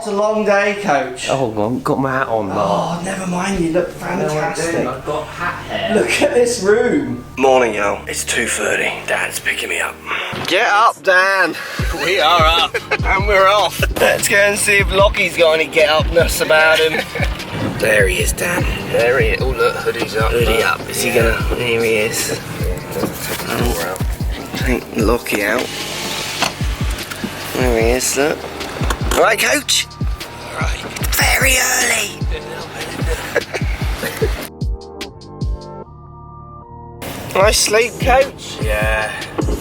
a long day, Coach. Oh, I've got my hat on, Mark. Oh, never mind, you look fantastic. I've got hat hair. Look at this room. Morning, y'all. It's 2:30. Dan's picking me up. Get up, Dan. We are up. And we're off. Let's go and see if Lockie's got any get-upness about him. There he is, Dan. There he is. Oh, look, hoodie's up. Hoodie up. Is he gonna... Here he is. Take Lockie out. There he is, look. All right, Coach? All right. Very early. Nice sleep, Coach? Yeah.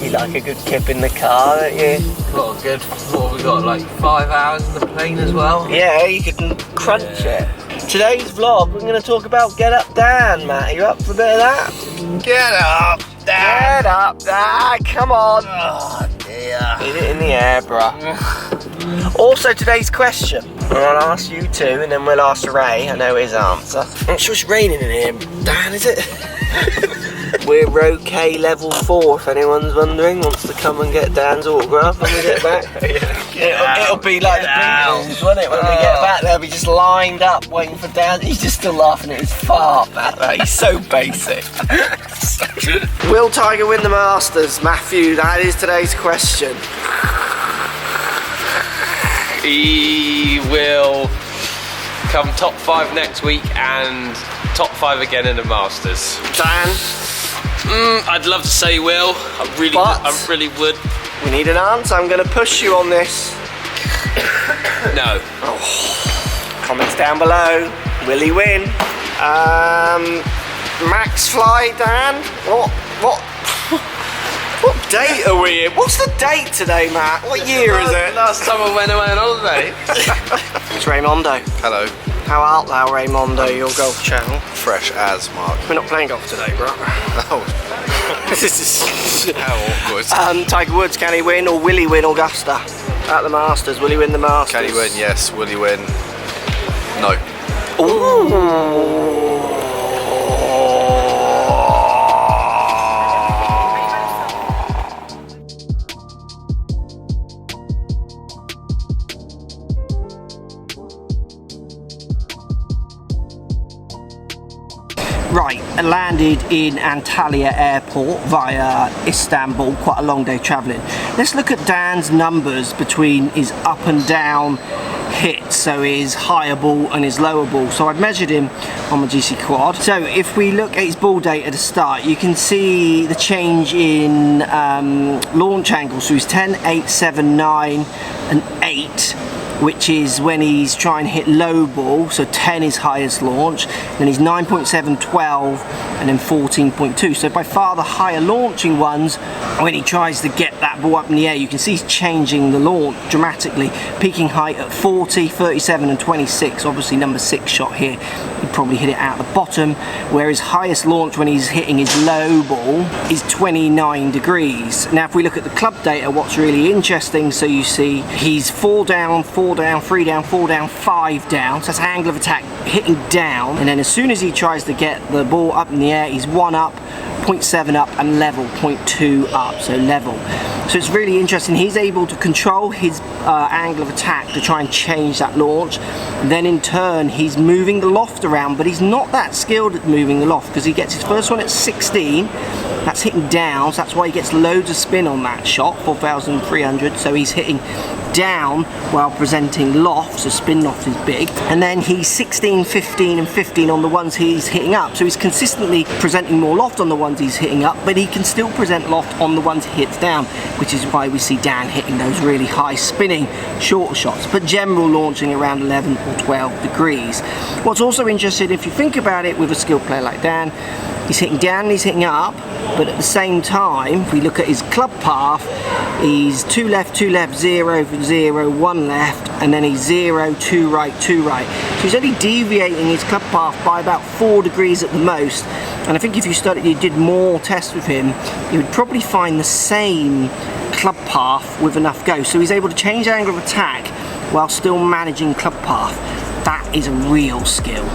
You like a good kip in the car, don't you? Got a good, what have we got, like 5 hours in the plane as well? Yeah, you can crunch it. Today's vlog, we're going to talk about Get Up Dan, Matt. Are you up for a bit of that? Get up, Dan. Get up, Dan. Come on. Oh, dear. Hit it in the air, bruh. Also, today's question. I'll ask you two, and then we'll ask Ray. I know his answer. I'm not sure it's raining in here, Dan, is it? We're okay level 4, if anyone's wondering. Wants to come and get Dan's autograph when we get back. It'll be like the Beatles, won't it? When we get back, they'll be just lined up waiting for Dan. He's just still laughing at his fart, that. He's so basic. Will Tiger win the Masters? Matthew, that is today's question. He will come top 5 next week and top 5 again in the Masters. Dan? I'd love to say he will. I really would. We need an answer. I'm going to push you on this. No. Oh. Comments down below. Will he win? Max Fly, Dan? What date are we in? What's the date today, Matt? What year is it? Last time I went away on holiday. It's Raymondo. Hello. How art thou, Raymondo, your golf channel? Fresh as, Mark. We're not playing golf today, bro. Oh. How awkward. Tiger Woods, can he win, or will he win Augusta? At the Masters, will he win the Masters? Can he win? Yes. Will he win? No. Ooh. Right, I landed in Antalya Airport via Istanbul, quite a long day travelling. Let's look at Dan's numbers between his up and down hits, so his higher ball and his lower ball. So I've measured him on my GC Quad. So if we look at his ball date at the start, you can see the change in launch angle. So he's 10, 8, 7, 9 and 8. Which is when he's trying to hit low ball, so 10 is highest launch, then he's 9.7, 12, and then 14.2. So by far the higher launching ones, when he tries to get that ball up in the air, you can see he's changing the launch dramatically, peaking height at 40, 37, and 26. Obviously number 6 shot here, he'd probably hit it out the bottom, where his highest launch when he's hitting his low ball is 29 degrees. Now if we look at the club data, what's really interesting, so you see he's 4 down, 4 down, 3 down, 4 down, 5 down. So that's angle of attack hitting down. And then as soon as he tries to get the ball up in the air, he's 1 up, 0.7 up, and level, 0.2 up, so level. So it's really interesting. He's able to control his angle of attack to try and change that launch. And then in turn, he's moving the loft around, but he's not that skilled at moving the loft because he gets his first one at 16. That's hitting down, so that's why he gets loads of spin on that shot, 4,300. So he's hitting down while presenting loft, so spin loft is big. And then he's 16, 15 and 15 on the ones he's hitting up. So he's consistently presenting more loft on the ones he's hitting up, but he can still present loft on the ones he hits down, which is why we see Dan hitting those really high spinning shorter shots, but general launching around 11 or 12 degrees. What's also interesting, if you think about it with a skilled player like Dan, he's hitting down and he's hitting up, but at the same time, if we look at his club path, he's 2 left, 0, 0, 1 left, and then he's 0, 2 right, 2 right. So he's only deviating his club path by about 4 degrees at the most. And I think if you did more tests with him, you would probably find the same club path with enough go. So he's able to change angle of attack while still managing club path. That is a real skill.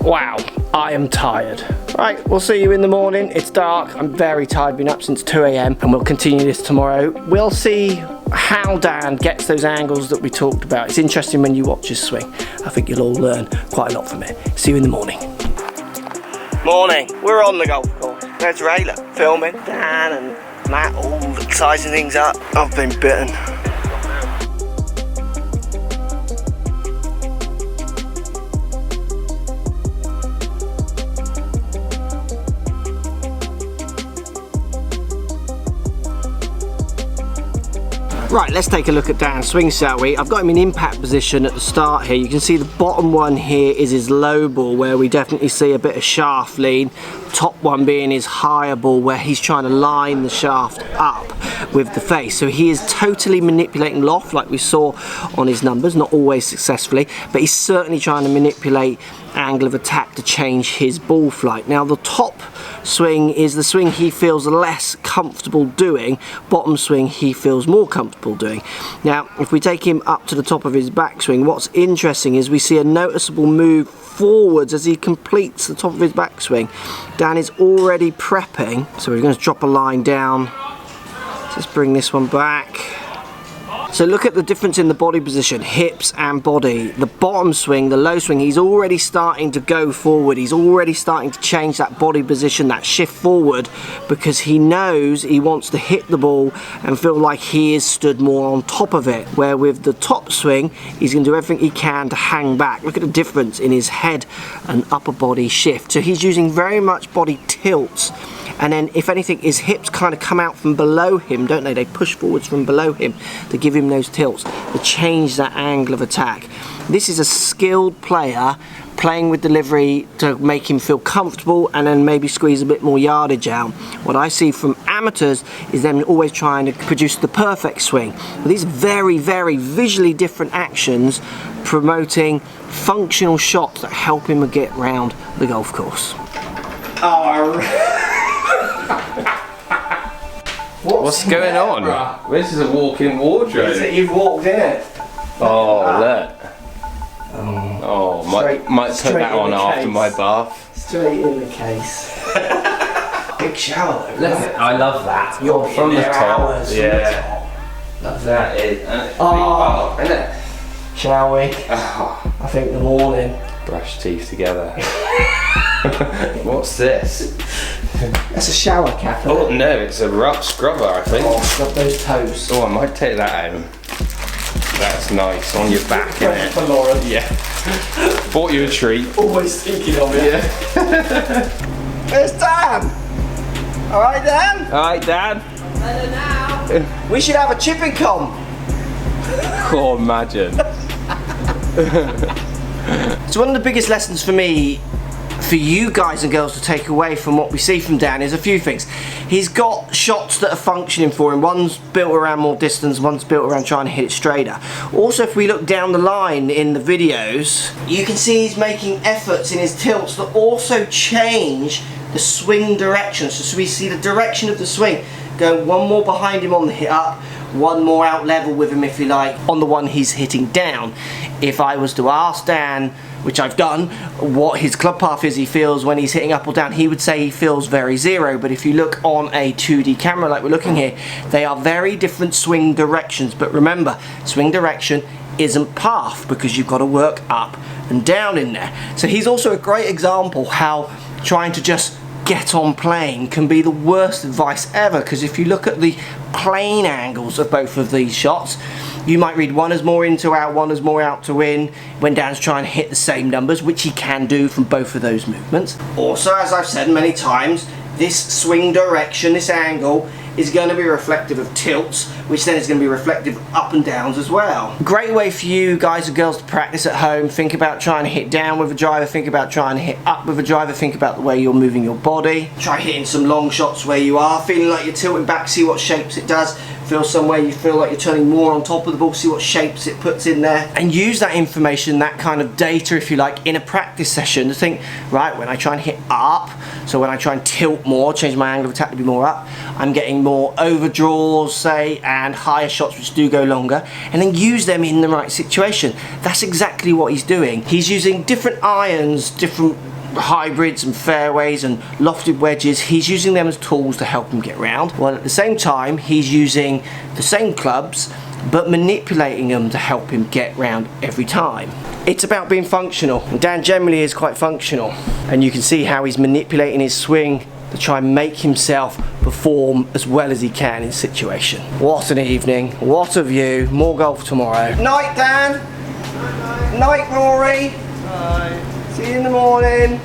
Wow, I am tired. Right, we'll see you in the morning. It's dark. I'm very tired, been up since 2 a.m. and we'll continue this tomorrow. We'll see how Dan gets those angles that we talked about. It's interesting when you watch his swing. I think you'll all learn quite a lot from it. See you in the morning. Morning. We're on the golf course. There's Rayla filming. Dan and Matt all sizing things up. I've been bitten. Right, let's take a look at Dan's swing, shall we? I've got him in impact position at the start here. You can see the bottom one here is his low ball, where we definitely see a bit of shaft lean. Top one being his higher ball, where he's trying to line the shaft up with the face. So he is totally manipulating loft, like we saw on his numbers, not always successfully, but he's certainly trying to manipulate angle of attack to change his ball flight. Now the top swing is the swing he feels less comfortable doing, bottom swing he feels more comfortable doing. Now if we take him up to the top of his backswing, what's interesting is we see a noticeable move forwards as he completes the top of his backswing. Dan is already prepping, so we're going to drop a line down. Let's bring this one back. So look at the difference in the body position, hips and body. The bottom swing, the low swing, he's already starting to go forward. He's already starting to change that body position, that shift forward, because he knows he wants to hit the ball and feel like he is stood more on top of it. Where with the top swing, he's going to do everything he can to hang back. Look at the difference in his head and upper body shift. So he's using very much body tilts. And then if anything, his hips kind of come out from below him, don't they? They push forwards from below him to give him those tilts, to change that angle of attack. This is a skilled player playing with delivery to make him feel comfortable and then maybe squeeze a bit more yardage out. What I see from amateurs is them always trying to produce the perfect swing. But these very, very visually different actions promoting functional shots that help him get round the golf course. What's going on? This is a walk-in wardrobe. You've walked in it. Oh, look. Oh, might put that on after my bath. Straight in the case. Big shower though. Look, I love that. You're from the top. Hours Yeah. Love That is. And it's Oh. big, isn't it? Shall we? Oh, I think the morning. brush teeth together. What's this? That's a shower cap. Oh no, it's a rough scrubber, I think. Oh, scrub those toes. Oh, I might take that home. That's nice on your back, isn't it? For Lauren. Yeah. Bought you a treat. Always thinking of it. Yeah. There's Dan. All right, Dan. All right, Dad. Better now. We should have a chipping comp. Oh, imagine. So one of the biggest lessons for me, for you guys and girls to take away from what we see from Dan is a few things. He's got shots that are functioning for him. One's built around more distance, one's built around trying to hit it straighter. Also, if we look down the line in the videos, you can see he's making efforts in his tilts that also change the swing direction. So we see the direction of the swing going one more behind him on the hit up, one more out level with him, if you like, on the one he's hitting down. If I was to ask Dan, which I've done, what his club path is he feels when he's hitting up or down, he would say he feels very zero. But if you look on a 2D camera like we're looking here, they are very different swing directions. But remember, swing direction isn't path, because you've got to work up and down in there. So he's also a great example how trying to just get on playing can be the worst advice ever, because if you look at the plane angles of both of these shots, you might read one as more in to out, one as more out to in, when Dan's trying to hit the same numbers, which he can do from both of those movements. Also, as I've said many times, this swing direction, this angle, is going to be reflective of tilts, which then is going to be reflective of up and downs as well. Great way for you guys and girls to practice at home. Think about trying to hit down with a driver, think about trying to hit up with a driver, think about the way you're moving your body. Try hitting some long shots where you are feeling like you're tilting back, see what shapes it does. Feel somewhere you feel like you're turning more on top of the ball, see what shapes it puts in there, and use that information, that kind of data if you like, in a practice session to think, right, when I try and hit up, so when I try and tilt more, change my angle of attack to be more up, I'm getting more overdraws, say, and higher shots which do go longer, and then use them in the right situation. That's exactly what he's doing. He's using different irons, different hybrids and fairways and lofted wedges, he's using them as tools to help him get round. While at the same time, he's using the same clubs but manipulating them to help him get round every time. It's about being functional. And Dan generally is quite functional, and you can see how he's manipulating his swing to try and make himself perform as well as he can in situation. What an evening, what a view. More golf tomorrow. Night, Dan. Night, Rory. Bye. See you in the morning.